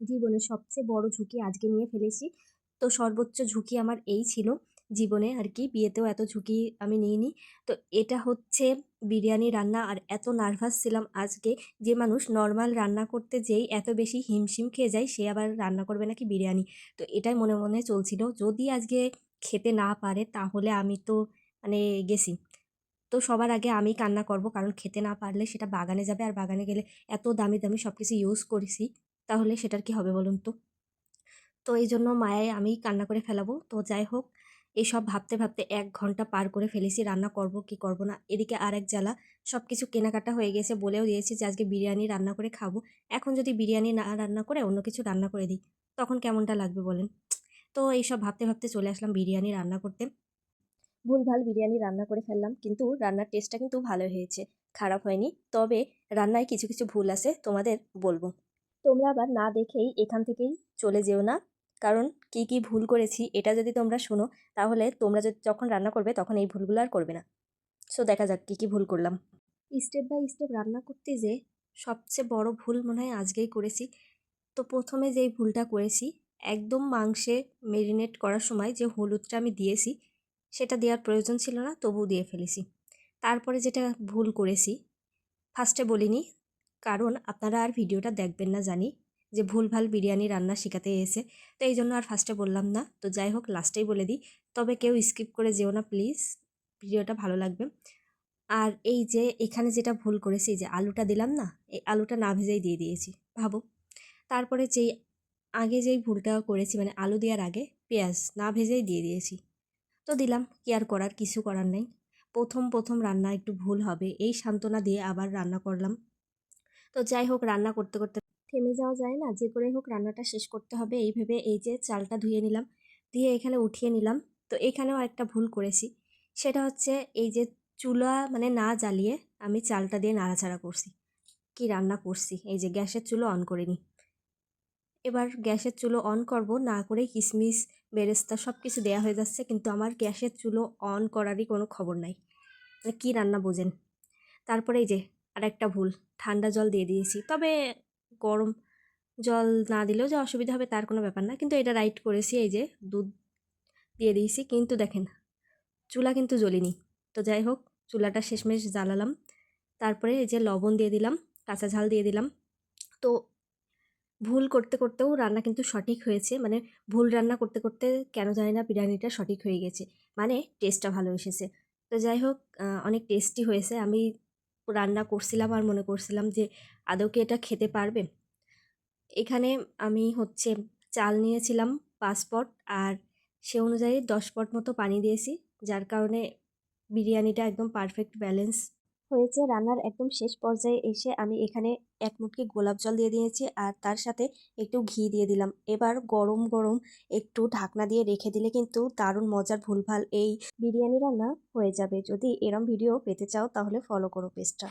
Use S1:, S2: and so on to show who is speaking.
S1: জীবনের সবচেয়ে বড় ঝুঁকি আজকে নিয়ে ফেলেছি। তো সর্বোচ্চ ঝুঁকি আমার এই ছিল জীবনে আর কি। বিয়েতেও এত ঝুঁকি আমি নিইনি। তো এটা হচ্ছে বিরিয়ানি রান্না। আর এত নার্ভাস ছিলাম আজকে, যে মানুষ নরমাল রান্না করতে যেই এত বেশি হিমশিম খেয়ে যায়, সে আবার রান্না করবে নাকি বিরিয়ানি। তো এটাই মনে, মনে চলছিল। যদি আজকে খেতে না পারে তাহলে আমি তো মানে গেছি। তো সবার আগে আমি কান্না করব, কারণ খেতে না পারলে সেটা বাগানে যাবে, আর বাগানে গেলে এত দামি, দামি সব কিছু ইউজ করেছি, তাহলে সেটার কি হবে বলুন তো? তো এইজন্য মায়ায় আমিই কান্না করে ফেলাবো। তো যাই হোক, এসব ভাবতে, ভাবতে ১ ঘন্টা পার করে ফেলেছি। রান্না করব কি করব না। এদিকে আরেক জ্বালা, সবকিছু কেনাকাটা হয়ে গেছে। বলেও দিয়েছি যে আজকে বিরিয়ানি রান্না করে খাবো। এখন যদি বিরিয়ানি না রান্না করে অন্য কিছু রান্না করে দিই, তখন কেমনটা লাগবে বলেন? তো এইসব ভাবতে, ভাবতে চলে আসলাম বিরিয়ানি রান্না করতে। ভুলভাল বিরিয়ানি রান্না করে ফেললাম, কিন্তু রান্নার টেস্টটা কিন্তু ভালো হয়েছে, খারাপ হয়নি। তবে রান্নায় কিছু, কিছু ভুল আছে, তোমাদের বলব। তোমরা আবার না দেখেই এখান থেকেই চলে যেও না। কারণ কি, কি ভুল করেছি এটা যদি তোমরা শোনো, তাহলে তোমরা যখন রান্না করবে তখন এই ভুলগুলো আর করবে না। সো দেখা যাক কি, কি ভুল করলাম। স্টেপ বাই স্টেপ রান্না করতে যেয়ে সবচেয়ে বড় ভুল মনে হয় আজকেই করেছি। তো ১ম এ যেই ভুলটা করেছি, একদম মাংসে মেরিনেট করার সময় যে হলুদটা আমি দিয়েছি, সেটা দেওয়ার প্রয়োজন ছিল না, তবুও দিয়ে ফেলেছি। তারপরে যেটা ভুল করেছি, ফার্স্টে বলিনি, কারণ আপনারা আর ভিডিওটা দেখবেন না জানি, যে ভুলভাল বিরিয়ানি রান্না শেখাতে এসে। তো এই জন্য আর ফার্স্টে বললাম না। তো যাই হোক, লাস্টেই বলে দিই। তবে কেউ স্কিপ করে যেও না প্লিজ, ভিডিওটা ভালো লাগবে। আর এই যে এখানে যেটা ভুল করেছি, যে আলুটা দিলাম না, এই আলুটা না ভেজেই দিয়ে দিয়েছি, ভাবো। তারপরে যেই আগে যেই ভুলটা করেছি, মানে আলু দেওয়ার আগে পেঁয়াজ না ভেজেই দিয়ে দিয়েছি। তো দিলাম, কি আর করার, কিছু করার নেই। প্রথম, প্রথম রান্না একটু ভুল হবে, এই সান্ত্বনা দিয়ে আবার রান্না করলাম। তো যাই হোক, রান্না করতে, করতে থেমে যাওয়া যায় না, যে করেই হোক রান্নাটা শেষ করতে হবে এই ভেবে এই যে চালটা ধুয়ে নিলাম, দিয়ে এখানে উঠিয়ে নিলাম। তো এখানেও একটা ভুল করেছি, সেটা হচ্ছে এই যে চুলা মানে না জ্বালিয়ে আমি চালটা দিয়ে নাড়াচাড়া করছি। কি রান্না করছি, এই যে গ্যাসের চুলো অন করিনি। এবার গ্যাসের চুলো অন করব না করেই কিশমিশ বেরেস্তা সব কিছু দেওয়া হয়ে যাচ্ছে, কিন্তু আমার গ্যাসের চুলো অন করারই কোনো খবর নাই। মানে কী রান্না বোঝেন। তারপরে এই যে আরেকটা ভুল, ঠান্ডা জল দিয়ে দিয়েছি। তবে গরম জল না দিলেও যে অসুবিধা হবে তার কোনো ব্যাপার না, কিন্তু এটা রাইট করেছি। এই যে দুধ দিয়ে দিয়েছি, কিন্তু দেখেন চুলা কিন্তু জ্বলিনি। তো যাই হোক, চুলাটা শেষমেশ জ্বালালাম। তারপরে এই যে লবণ দিয়ে দিলাম, কাঁচা ঝাল দিয়ে দিলাম। তো ভুল করতে করতেও রান্না কিন্তু সঠিক হয়েছে। মানে ভুল রান্না করতে করতে কেন জানি না বিরিয়ানিটা সঠিক হয়ে গেছে, মানে টেস্টটা ভালো এসেছে। তো যাই হোক, অনেক টেস্টি হয়েছে। আমি রান্না করছিলাম আর মনে করছিলাম যে আদৌ কি এটা খেতে পারবে। এখানে আমি হচ্ছে চাল নিয়েছিলাম ৫ পট, আর সে অনুযায়ী ১০ পট মতো পানি দিয়েছি, যার কারণে বিরিয়ানিটা একদম পারফেক্ট ব্যালেন্স হয়েছে। রান্নার একদম শেষ পর্যায়ে এসে আমি এখানে ১ মুটকি গোলাপ জল দিয়ে দিয়েছি, আর তার সাথে একটু ঘি দিয়ে দিলাম। এবার গরম, গরম একটু ঢাকনা দিয়ে রেখে দিলে কিন্তু দারুণ মজার ভুলভাল এই বিরিয়ানি রান্না হয়ে যাবে। যদি এরম ভিডিও পেতে চাও তাহলে ফলো করো পেজটা।